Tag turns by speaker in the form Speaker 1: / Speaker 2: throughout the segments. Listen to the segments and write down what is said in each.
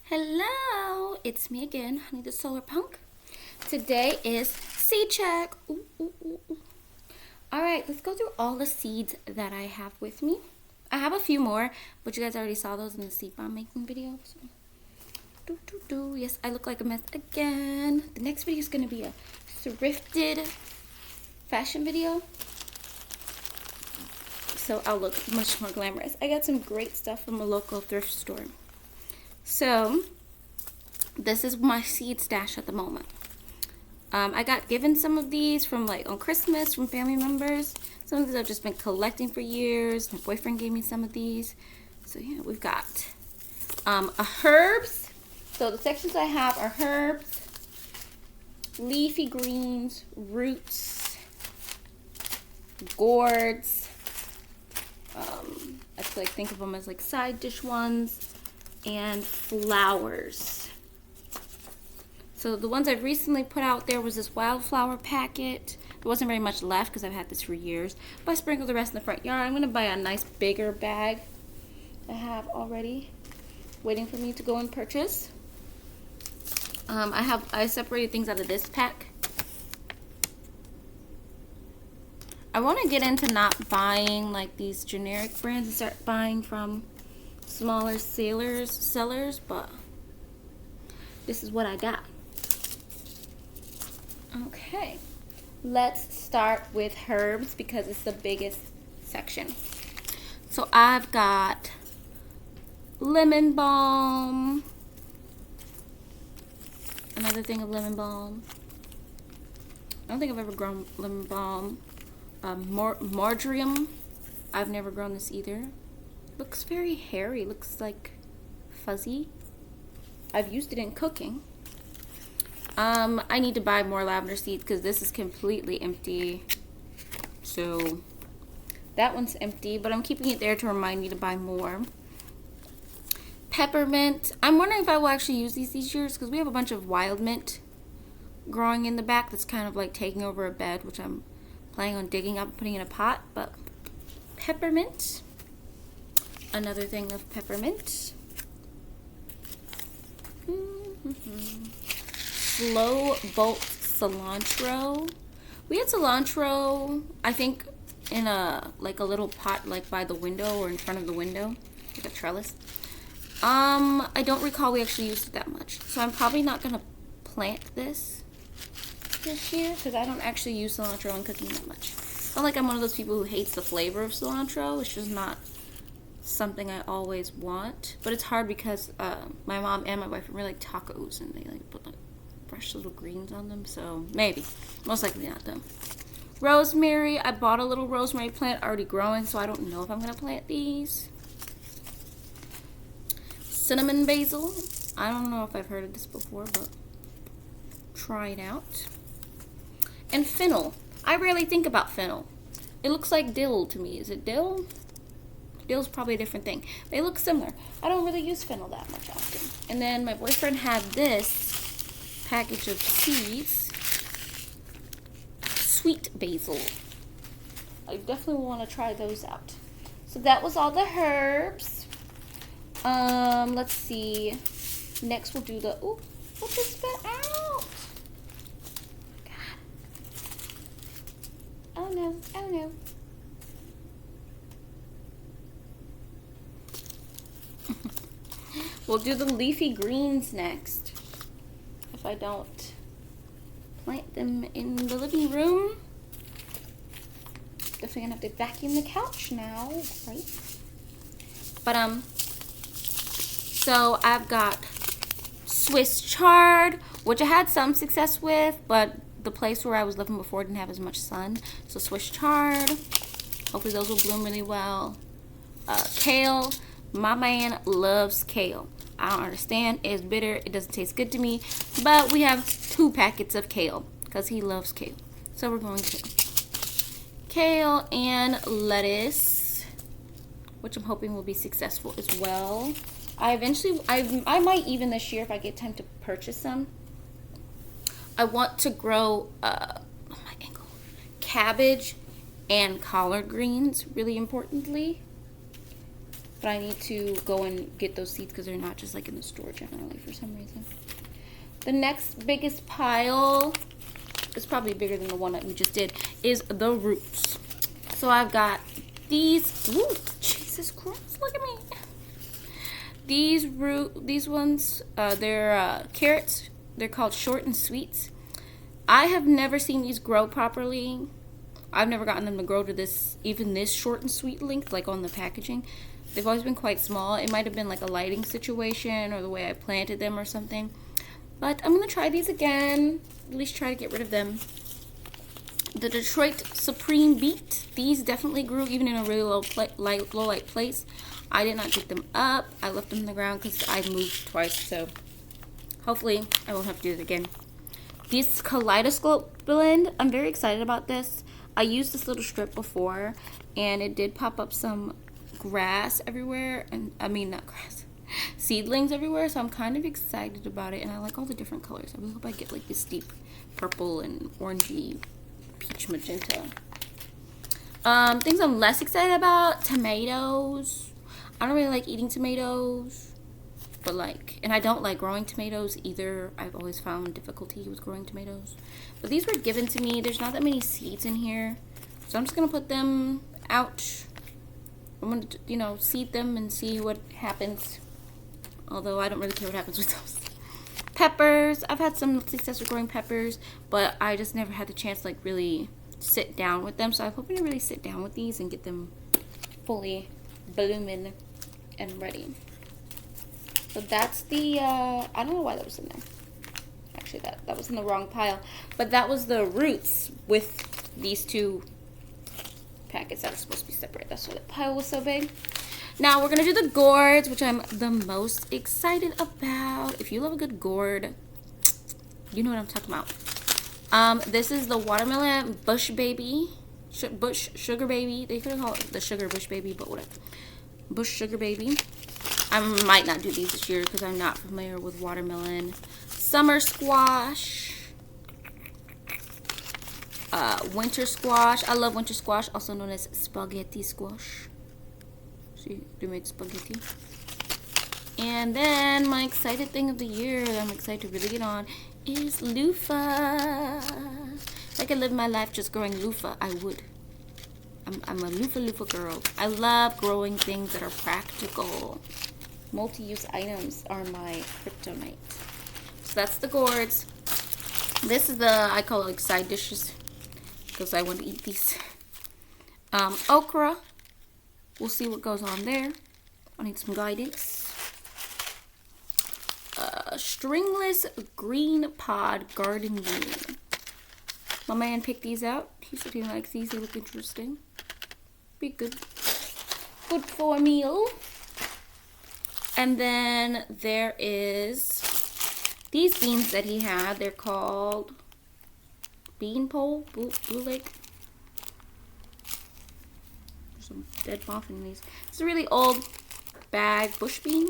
Speaker 1: Hello, it's me again, Honey the Solar Punk. Today is seed check. Ooh, ooh, ooh, ooh. All right, let's go through all the seeds that I have with me. I have a few more, but you guys already saw those in the seed bomb making video. So, yes, I look like a mess again. The next video is going to be a thrifted fashion video, so I'll look much more glamorous. I got some great stuff from a local thrift store. So, this is my seed stash at the moment. I got given some of these from on Christmas from family members. Some of these I've just been collecting for years. My boyfriend gave me some of these. So yeah, we've got herbs. So the sections I have are herbs, leafy greens, roots, gourds. I feel think of them as side dish ones, and flowers. So the ones I've recently put out there was this wildflower packet. There wasn't very much left because I've had this for years, but I sprinkled the rest in the front yard. I'm going to buy a nice bigger bag I have already waiting for me to go and purchase. I separated things out of this pack. I want to get into not buying these generic brands and start buying from smaller sellers, but this is what I got. Okay, let's start with herbs because it's the biggest section. So I've got lemon balm, another thing of lemon balm. I don't think I've ever grown lemon balm. Marjoram, I've never grown this either. Looks very hairy, looks like fuzzy. I've used it in cooking. I need to buy more lavender seeds because this is completely empty. So that one's empty, but I'm keeping it there to remind me to buy more. Peppermint. I'm wondering if I will actually use these years because we have a bunch of wild mint growing in the back that's kind of taking over a bed, which I'm planning on digging up and putting in a pot. But peppermint. Another thing of peppermint. Slow bolt cilantro. We had cilantro, I think, in a little pot by the window or in front of the window, like a trellis. I don't recall we actually used it that much, so I'm probably not gonna plant this year because I don't actually use cilantro in cooking that much. It's not like I'm one of those people who hates the flavor of cilantro. It's just not something I always want, but it's hard because my mom and my boyfriend really like tacos and they put fresh little greens on them, so maybe, most likely not them. Rosemary, I bought a little rosemary plant already growing, so I don't know if I'm gonna plant these. Cinnamon basil, I don't know if I've heard of this before, but try it out. And fennel, I rarely think about fennel. It looks like dill to me. Is it dill? Dill's probably a different thing. They look similar. I don't really use fennel that much often. And then my boyfriend had this package of seeds. Sweet basil. I definitely want to try those out. So that was all the herbs. Let's see. Next we'll do the, ooh, what just spit out? God. Oh no, oh no. We'll do the leafy greens next. If I don't plant them in the living room. Definitely gonna have to vacuum the couch now, right? But so I've got Swiss chard, which I had some success with, but the place where I was living before didn't have as much sun. So Swiss chard, hopefully those will bloom really well. Kale, my man loves kale. I don't understand. It's bitter. It doesn't taste good to me. But we have 2 packets of kale because he loves kale. So we're going kale. Kale and lettuce, which I'm hoping will be successful as well. I might even this year if I get time to purchase some. I want to grow cabbage and collard greens, really importantly. But I need to go and get those seeds because they're not just like in the store generally for some reason. The next biggest pile, it's probably bigger than the one that we just did, is the roots. So I've got these. Ooh, Jesus Christ, look at me. These ones, they're carrots. They're called short and sweets. I have never seen these grow properly. I've never gotten them to grow to this, even this short and sweet length, like on the packaging. They've always been quite small. It might have been like a lighting situation or the way I planted them or something. But I'm going to try these again. At least try to get rid of them. The Detroit Supreme Beet. These definitely grew even in a really low light place. I did not get them up. I left them in the ground because I moved twice. So hopefully I won't have to do it again. This Kaleidoscope Blend. I'm very excited about this. I used this little strip before. And it did pop up some grass everywhere. And I mean, not grass. Seedlings everywhere, so I'm kind of excited about it, and I like all the different colors. I really hope I get like this deep purple and orangey peach magenta. Things I'm less excited about: tomatoes. I don't really like eating tomatoes, but like, and I don't like growing tomatoes either. I've always found difficulty with growing tomatoes, but these were given to me. There's not that many seeds in here, so I'm just gonna put them out. I'm gonna, you know, seed them and see what happens. Although I don't really care what happens with those. Peppers. I've had some success with growing peppers, but I just never had the chance to like really sit down with them. So I'm hoping to really sit down with these and get them fully blooming and ready. So that's the, I don't know why that was in there. Actually, that was in the wrong pile. But that was the roots with these two packets that are supposed to be separate. That's why the pile was so big. Now we're going to do the gourds, which I'm the most excited about. If you love a good gourd, you know what I'm talking about. This is the watermelon bush baby. Bush sugar baby. They could have called it the sugar bush baby, but whatever. Bush sugar baby. I might not do these this year because I'm not familiar with watermelon. Summer squash. Winter squash. I love winter squash, also known as spaghetti squash. See, they made spaghetti. And then my excited thing of the year that I'm excited to really get on is loofah. If I could live my life just growing loofah, I would. I'm a loofah girl. I love growing things that are practical. Multi-use items are my kryptonite. So that's the gourds. This is the, I call it like side dishes because I want to eat these. Okra. We'll see what goes on there. I need some guidance. Stringless green pod garden bean. My man picked these out. He said he likes these. They look interesting. Be good. Good for a meal. And then there is these beans that he had. They're called bean pole, blue lake. Some dead moth in these. It's a really old bag bush bean.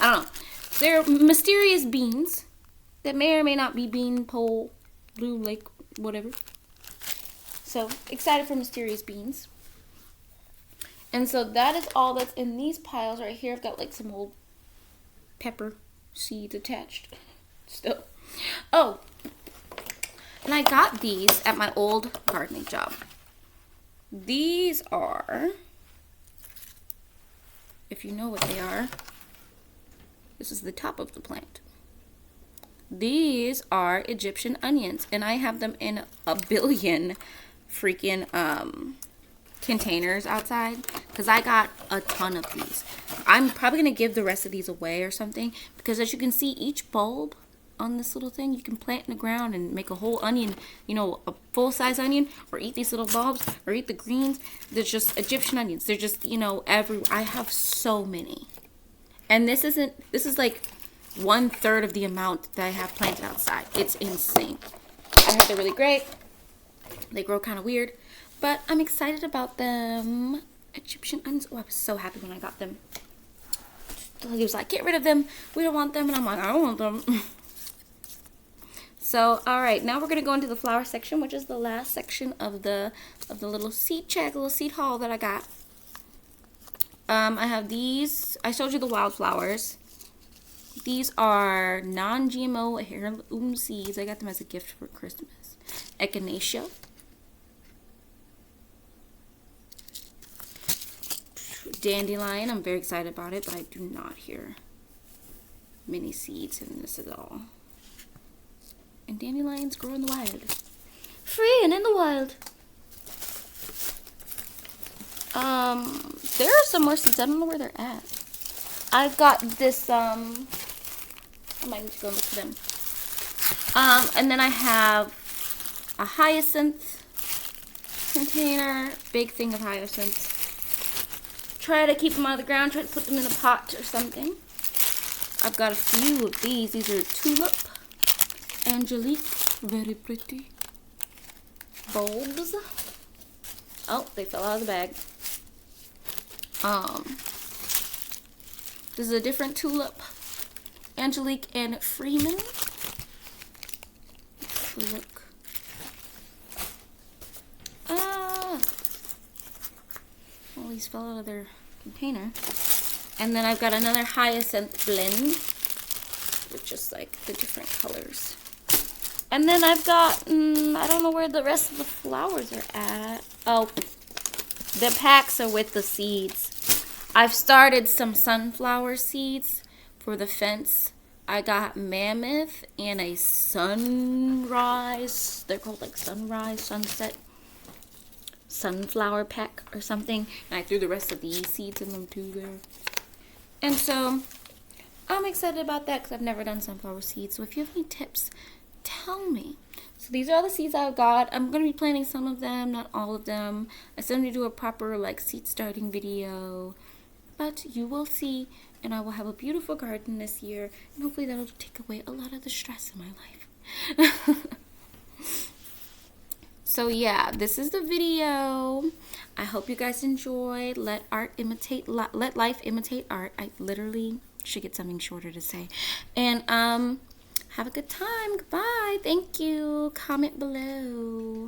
Speaker 1: I don't know. They're mysterious beans that may or may not be bean pole, blue lake, whatever. So excited for mysterious beans. And so that is all that's in these piles right here. I've got like some old pepper seeds attached still. Oh, and I got these at my old gardening job. These are, if you know what they are, this is the top of the plant. These are Egyptian onions, and I have them in a billion freaking containers outside because I got a ton of these. I'm probably going to give the rest of these away or something because as you can see, each bulb on this little thing, you can plant in the ground and make a whole onion, you know, a full-size onion, or eat these little bulbs, or eat the greens. There's just Egyptian onions. They're just, you know, I have so many. And this is like 1/3 of the amount that I have planted outside. It's insane. I heard they're really great. They grow kind of weird, but I'm excited about them. Egyptian onions. Oh, I was so happy when I got them. He was like, get rid of them. We don't want them. And I'm like, I don't want them. So, all right, now we're going to go into the flower section, which is the last section of the little seed check, little seed haul that I got. I have these. I showed you the wildflowers. These are non-GMO heirloom seeds. I got them as a gift for Christmas. Echinacea. Dandelion. I'm very excited about it, but I do not hear many seeds in this at all. And dandelions grow in the wild. Free and in the wild. There are some more seeds. I don't know where they're at. I've got this, I might need to go look for them. And then I have a hyacinth container. Big thing of hyacinths. Try to keep them out of the ground. Try to put them in a pot or something. I've got a few of these. These are tulip, angelique, very pretty. Bulbs. Oh, they fell out of the bag. This is a different tulip. Angelique and Freeman. Look. All these fell out of their container. And then I've got another hyacinth blend with just like the different colors. And then I've got, I don't know where the rest of the flowers are at. Oh, the packs are with the seeds. I've started some sunflower seeds for the fence. I got mammoth and a sunrise. They're called like sunrise, sunset, sunflower pack or something. And I threw the rest of these seeds in them too there. And so I'm excited about that because I've never done sunflower seeds. So if you have any tips, tell me. So these are all the seeds I've got. I'm going to be planting some of them, not all of them. I still need to do a proper like seed starting video. But you will see, and I will have a beautiful garden this year. And hopefully that'll take away a lot of the stress in my life. So yeah, this is the video. I hope you guys enjoyed. Let life imitate art. I literally should get something shorter to say. And have a good time. Goodbye. Thank you. Comment below.